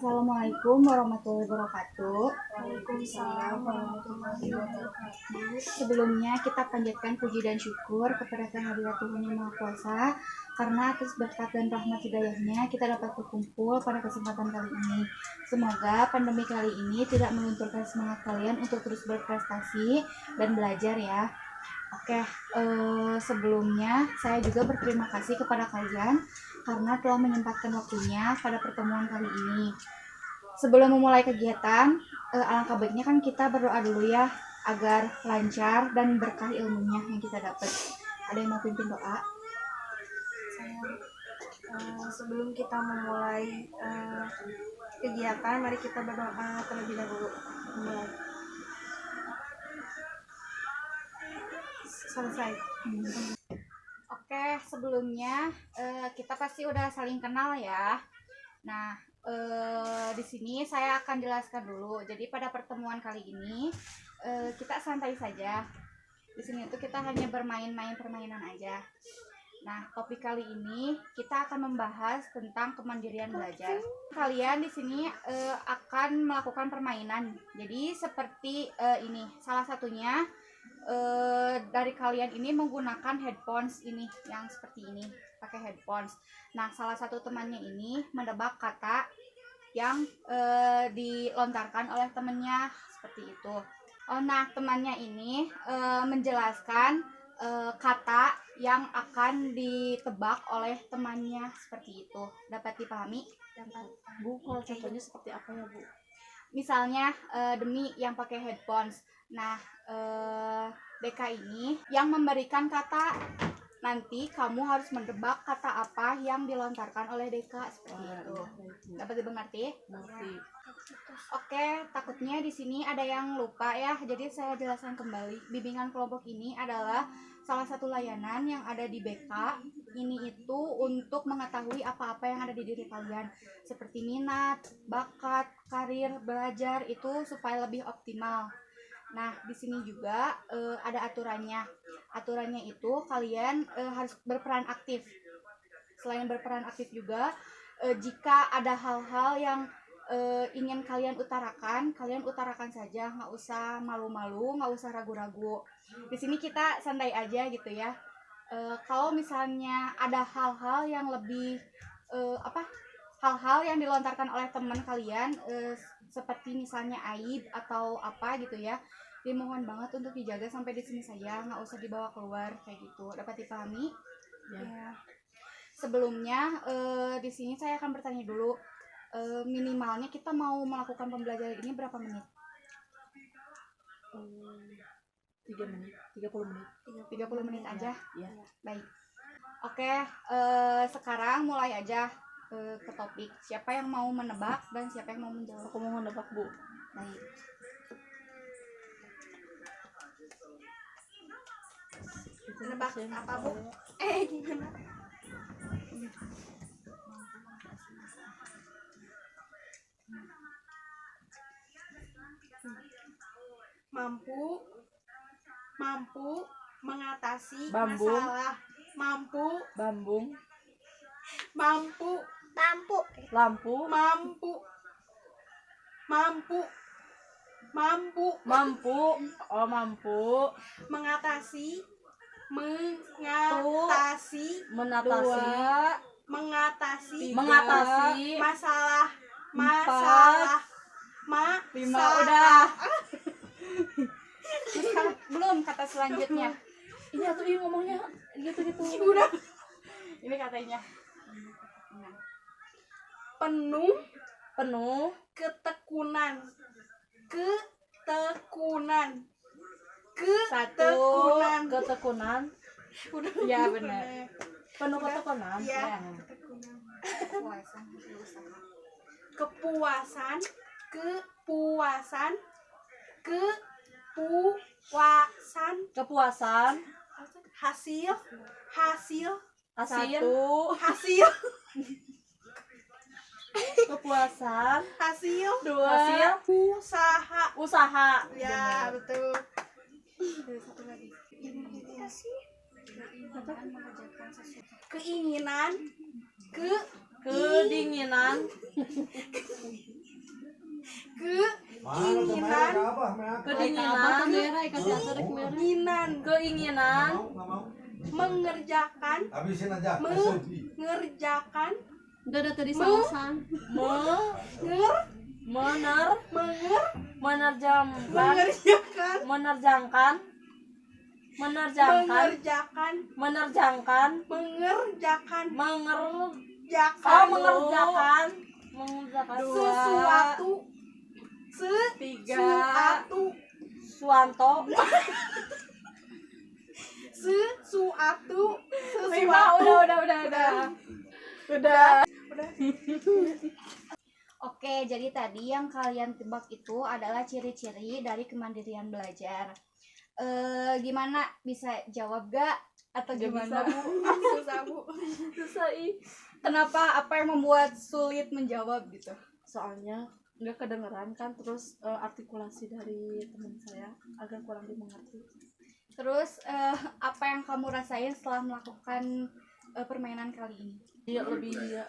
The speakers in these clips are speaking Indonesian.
Assalamualaikum warahmatullahi wabarakatuh. Waalaikumsalam warahmatullahi wabarakatuh. Sebelumnya kita panjatkan puji dan syukur kepada kehadirat Tuhan Yang Maha Kuasa karena atas berkat dan rahmat hidayahnya kita dapat berkumpul pada kesempatan kali ini. Semoga pandemi kali ini tidak melunturkan semangat kalian untuk terus berprestasi dan belajar ya. Oke, sebelumnya saya juga berterima kasih kepada kalian karena telah menyempatkan waktunya pada pertemuan kali ini. Sebelum memulai kegiatan, alangkah baiknya kan kita berdoa dulu ya agar lancar dan berkah ilmunya yang kita dapat. Ada yang mau pimpin doa? Sebelum kita memulai kegiatan, mari kita berdoa terlebih dahulu. Mulai. Selesai. Oke, sebelumnya kita pasti udah saling kenal ya. Nah, di sini saya akan jelaskan dulu. Jadi pada pertemuan kali ini kita santai saja. Di sini tuh kita hanya bermain-main permainan aja. Nah, topik kali ini kita akan membahas tentang kemandirian belajar. Kalian di sini akan melakukan permainan. Jadi seperti ini, salah satunya dari kalian ini menggunakan headphones ini yang seperti ini, pakai headphones. Nah, salah satu temannya ini menebak kata yang dilontarkan oleh temannya seperti itu. Nah, temannya ini menjelaskan kata yang akan ditebak oleh temannya seperti itu. Dapat dipahami? Bu, kalau contohnya seperti apa ya, Bu? Misalnya Demi yang pakai headphones. Nah, Deka ini yang memberikan kata, nanti kamu harus menebak kata apa yang dilontarkan oleh Deka seperti itu. Dapat dimengerti? Mengerti. Oke, takutnya di sini ada yang lupa ya. Jadi saya jelaskan kembali. Bimbingan kelompok ini adalah salah satu layanan yang ada di BK. Ini itu untuk mengetahui apa-apa yang ada di diri kalian, seperti minat, bakat, karir, belajar itu supaya lebih optimal. Nah, di sini juga ada aturannya. Aturannya itu kalian harus berperan aktif. Selain berperan aktif juga, jika ada hal-hal yang ingin kalian utarakan saja, nggak usah malu-malu, nggak usah ragu-ragu. Di sini kita santai aja gitu ya. Kalau misalnya ada hal-hal yang lebih hal-hal yang dilontarkan oleh teman kalian seperti misalnya aib atau apa gitu ya, dimohon banget untuk dijaga sampai di sini saja, nggak usah dibawa keluar kayak gitu. Dapat dipahami? Ya. Sebelumnya di sini saya akan bertanya dulu, minimalnya kita mau melakukan pembelajaran ini berapa menit? 3 menit, 30 menit. 30 menit aja? Ya. Baik. Oke, sekarang mulai aja ke topik. Siapa yang mau menebak dan siapa yang mau menjawab? Aku mau menebak, Bu. Baik. Menebak apa, Bu? Gimana? Mampu mengatasi Bambung. masalah. Bambung. Mampu Lampu. Mampu. mengatasi masalah. Lima udah. Belum kata selanjutnya. Ini atuh ini ngomongnya gitu. Udah. Ini katanya. Penuh ketekunan. Ketekunan. Udah. Ya benar. Penuh ketekunan. Ya. Kepuasan. Hasil. Kepuasan. Hasil. Usaha. Ya, betul. Satu lagi. Keinginan. Kedinginan. keinginan mengerjakan Habisin aja. mengerjakan Udah tadi salasan. mengerjakan menerjangkan mengerjakan sesuatu Suwanto sesuatu udah Oke, jadi tadi yang kalian tebak itu adalah ciri-ciri dari kemandirian belajar. Gimana, bisa jawab gak? Atau gimana? susah bu susah ih. Kenapa? Apa yang membuat sulit menjawab gitu? Soalnya nggak kedengeran kan, terus artikulasi dari teman saya agak kurang dimengerti. Terus apa yang kamu rasain setelah melakukan permainan kali ini? Iya,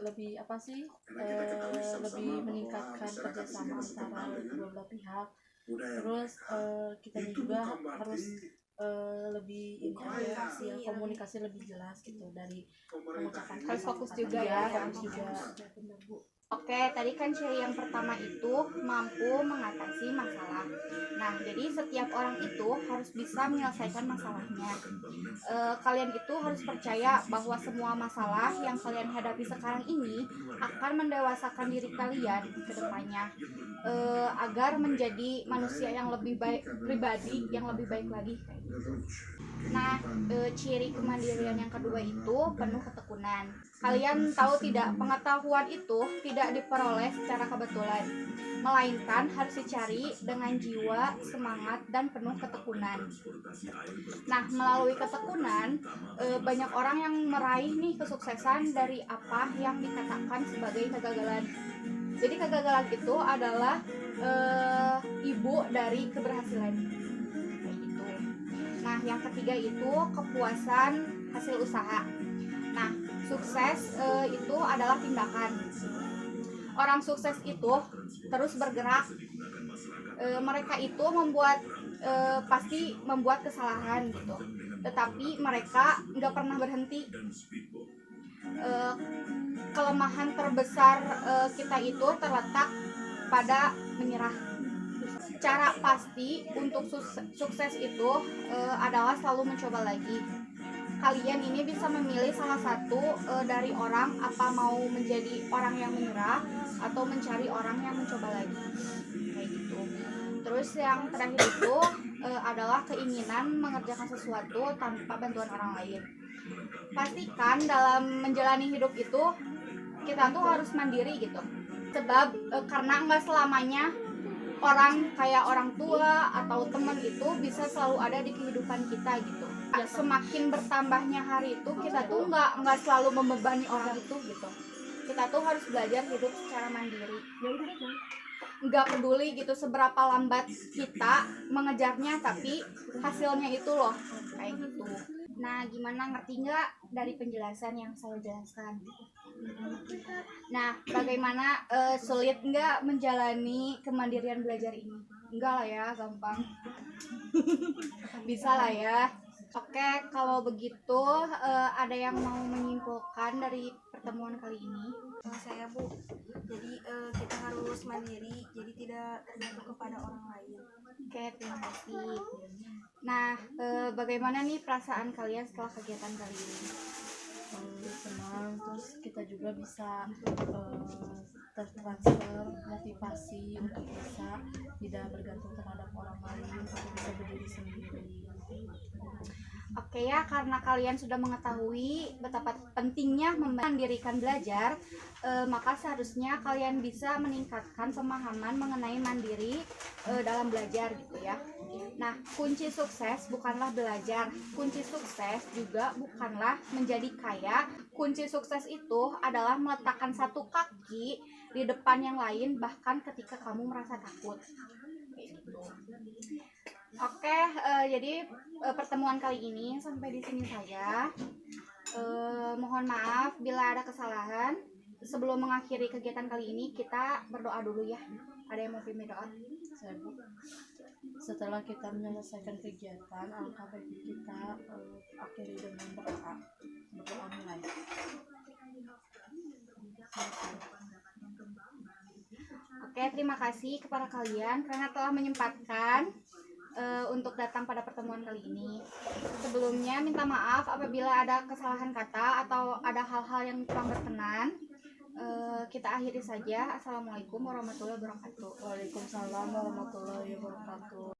lebih apa sih, lebih meningkatkan kerjasama antara kedua belah pihak. Terus kitanya juga harus lebih ini aja sih, komunikasi lebih jelas gitu dari pengucapan. Harus fokus juga Iya, ya. fokus juga. Ya, benar, Bu. Oke, tadi kan ciri yang pertama itu mampu mengatasi masalah. Nah, jadi setiap orang itu harus bisa menyelesaikan masalahnya. Kalian itu harus percaya bahwa semua masalah yang kalian hadapi sekarang ini akan mendewasakan diri kalian ke depannya, agar menjadi manusia yang lebih baik, pribadi yang lebih baik lagi. Nah, ciri kemandirian yang kedua itu penuh ketekunan. Kalian tahu tidak, pengetahuan itu tidak diperoleh secara kebetulan, melainkan harus dicari dengan jiwa, semangat, dan penuh ketekunan. Nah, melalui ketekunan, banyak orang yang meraih nih kesuksesan dari apa yang dikatakan sebagai kegagalan. Jadi kegagalan itu adalah ibu dari keberhasilan. Kayak gitu. Nah, yang ketiga itu kepuasan hasil usaha. Nah, sukses itu adalah tindakan. Orang sukses itu terus bergerak. Mereka itu pasti membuat kesalahan gitu, tetapi mereka nggak pernah berhenti. Kelemahan terbesar kita itu terletak pada menyerah. Cara pasti untuk sukses itu adalah selalu mencoba lagi. Kalian ini bisa memilih salah satu dari orang, apa mau menjadi orang yang menyerah atau mencari orang yang mencoba lagi, kayak gitu. Terus yang terakhir itu adalah keinginan mengerjakan sesuatu tanpa bantuan orang lain. Pastikan dalam menjalani hidup itu kita tuh harus mandiri gitu, sebab karena nggak selamanya orang kayak orang tua atau teman itu bisa selalu ada di kehidupan kita gitu. Semakin bertambahnya hari itu, kita tuh nggak selalu membebani orang itu gitu. Kita tuh harus belajar hidup secara mandiri. Nggak peduli gitu seberapa lambat kita mengejarnya, tapi hasilnya itu loh kayak gitu. Nah, gimana, ngerti nggak dari penjelasan yang saya jelaskan? Nah, bagaimana, sulit nggak menjalani kemandirian belajar ini? Enggak lah ya, gampang. Bisa lah ya. Oke, kalau begitu ada yang mau menyimpulkan dari pertemuan kali ini? Saya Bu, jadi kita harus mandiri, jadi tidak tergantung kepada orang lain. Oke, terima kasih. Nah, bagaimana nih perasaan kalian setelah kegiatan kali ini? Senang, terus kita juga bisa tertransfer motivasi untuk bisa tidak bergantung terhadap orang lain, tapi bisa berdiri sendiri. Oke ya, karena kalian sudah mengetahui betapa pentingnya memandirikan belajar, maka seharusnya kalian bisa meningkatkan pemahaman mengenai mandiri dalam belajar gitu ya. Nah, kunci sukses bukanlah belajar, kunci sukses juga bukanlah menjadi kaya. Kunci sukses itu adalah meletakkan satu kaki di depan yang lain bahkan ketika kamu merasa takut. Gitu. Oke, jadi pertemuan kali ini sampai di sini saja. Mohon maaf bila ada kesalahan. sebelum mengakhiri kegiatan kali ini kita berdoa dulu ya. Ada yang mau pimpin doa? Saya Bu, setelah kita menyelesaikan kegiatan, alangkah baiknya kita akhiri dengan berdoa mulai. Oke, terima kasih kepada kalian karena telah menyempatkan untuk datang pada pertemuan kali ini. Sebelumnya minta maaf apabila ada kesalahan kata atau ada hal-hal yang kurang berkenan. Kita akhiri saja. Assalamualaikum warahmatullahi wabarakatuh. Waalaikumsalam warahmatullahi wabarakatuh.